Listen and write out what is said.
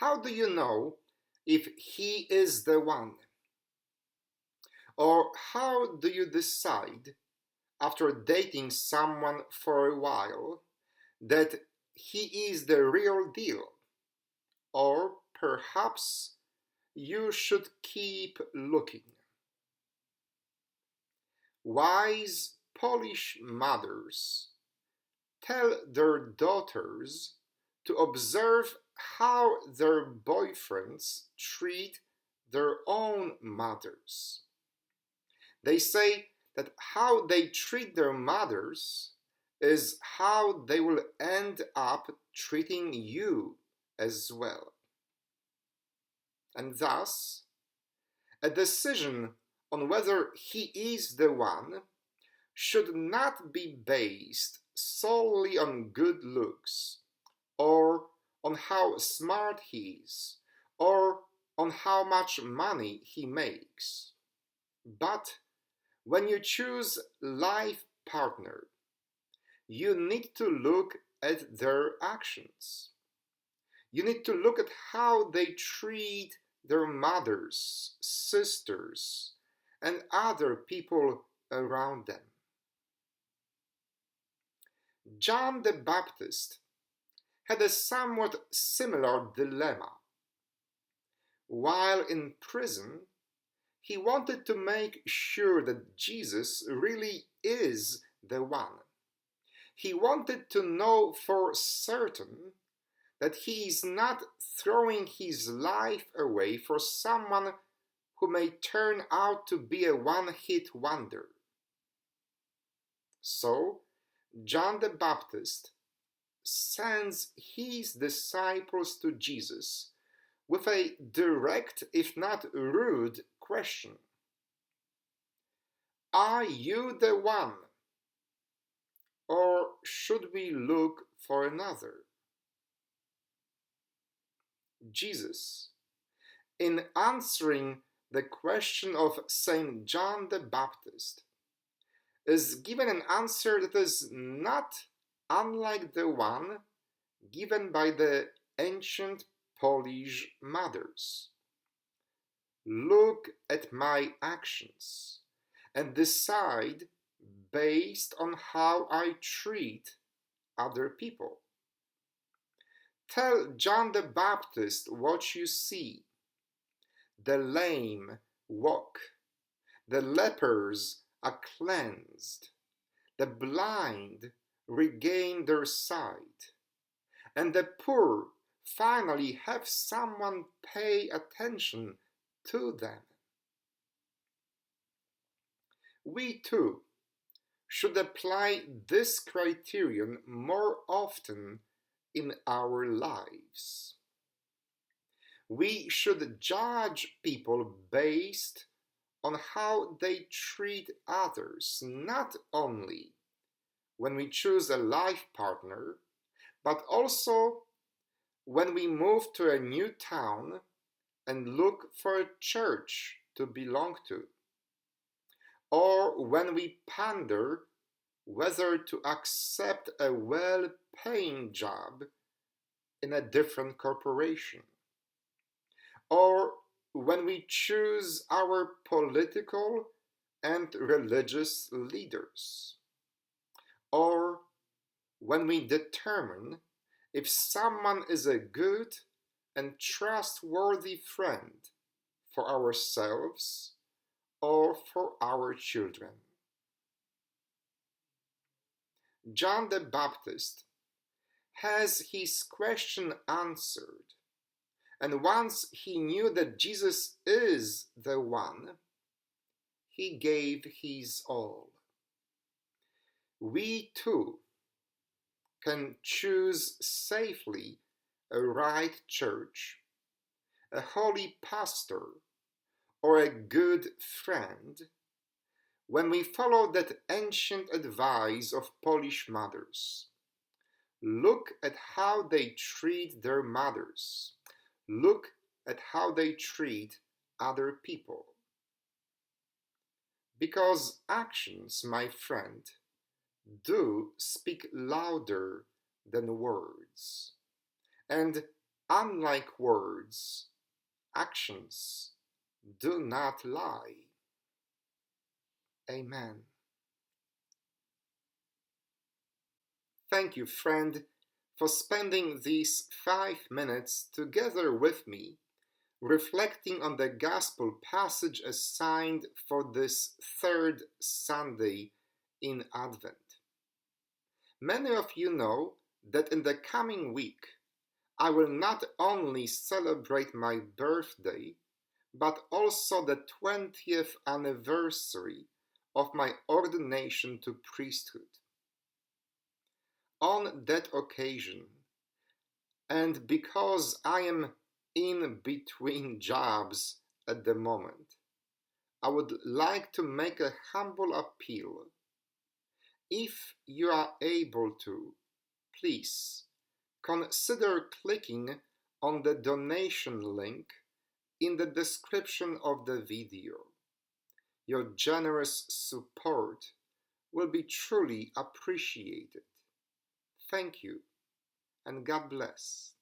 How do you know if he is the one? Or how do you decide, after dating someone for a while, that he is the real deal? Or perhaps you should keep looking. Wise Polish mothers tell their daughters to observe how their boyfriends treat their own mothers. They say that how they treat their mothers is how they will end up treating you as well. And thus, a decision on whether he is the one should not be based solely on good looks, or on how smart he is, or on how much money he makes. But when you choose life partner, you need to look at their actions. You need to look at how they treat their mothers, sisters, and other people around them. John the Baptist had a somewhat similar dilemma. While in prison, he wanted to make sure that Jesus really is the one. He wanted to know for certain that he is not throwing his life away for someone who may turn out to be a one-hit wonder. So, John the Baptist sends his disciples to Jesus with a direct, if not rude, question. Are you the one? Or should we look for another? Jesus, in answering the question of St. John the Baptist, is given an answer that is not unlike the one given by the ancient Polish mothers. Look at my actions and decide based on how I treat other people. Tell John the Baptist what you see. The lame walk, the lepers are cleansed, the blind regain their sight, and the poor finally have someone pay attention to them. We too should apply this criterion more often in our lives. We should judge people based on how they treat others, not only when we choose a life partner, but also when we move to a new town and look for a church to belong to, or when we ponder whether to accept a well-paying job in a different corporation, or when we choose our political and religious leaders, or when we determine if someone is a good and trustworthy friend for ourselves or for our children. John the Baptist has his question answered, and once he knew that Jesus is the one, he gave his all. We too can choose safely a right church, a holy pastor, or a good friend when we follow that ancient advice of Polish mothers. Look at how they treat their mothers. Look at how they treat other people. Because actions, my friend, do speak louder than words. And Unlike words, actions do not lie. Amen. Thank you, friend, for spending these 5 minutes together with me, reflecting on the Gospel passage assigned for this third Sunday in Advent. Many of you know that in the coming week, I will not only celebrate my birthday, but also the 20th anniversary of my ordination to priesthood. On that occasion, and because I am in between jobs at the moment, I would like to make a humble appeal. If you are able to, please consider clicking on the donation link in the description of the video. Your generous support will be truly appreciated. Thank you, and God bless.